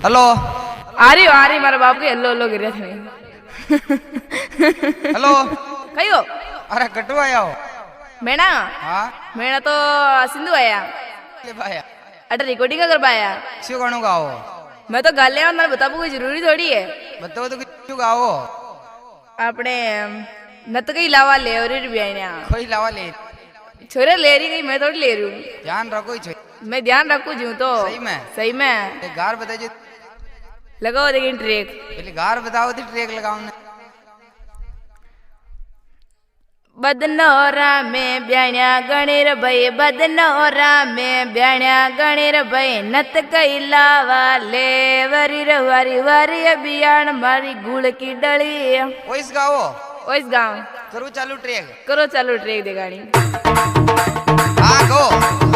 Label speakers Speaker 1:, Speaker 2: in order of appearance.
Speaker 1: hello
Speaker 2: आ रही मारा बाप के हेलो हेलो गिरे थे
Speaker 1: हेलो
Speaker 2: कहियो
Speaker 1: अरे कटु आया हो
Speaker 2: मेणा
Speaker 1: हाँ
Speaker 2: मेणा तो सिंधु आया
Speaker 1: ले भाया
Speaker 2: अटे रिकॉर्डिंग कर पाया
Speaker 1: क्यों गाणु गाओ
Speaker 2: मैं तो गा लिया मैं बता कोई जरूरी थोड़ी है
Speaker 1: बताओ तो क्यों गाओ
Speaker 2: अपने नत कहीं लावा ले और रुपया
Speaker 1: कोई लावा ले
Speaker 2: छोरे ले रही गई मैं थोड़ी ले रही हूँ
Speaker 1: ध्यान रखो ही
Speaker 2: मैं ध्यान रखू जू तो सही में
Speaker 1: एक गार बता जो
Speaker 2: लगाओ लेकिन ट्रेक
Speaker 1: पहले गार बताओ तो ट्रेक लगाओ ना
Speaker 2: बदनौरा में ब्याण्या गणेर भई बदनौरा में ब्याण्या गणेर भई नत कई लावा ले वरी रवारी वारी अभियान मारी गुड़ की डली
Speaker 1: वॉइस गाओ
Speaker 2: ओइस गाँव
Speaker 1: करो चालू ट्रेक
Speaker 2: करो चालू ट्रेक दे गाड़ी
Speaker 1: हाँ गो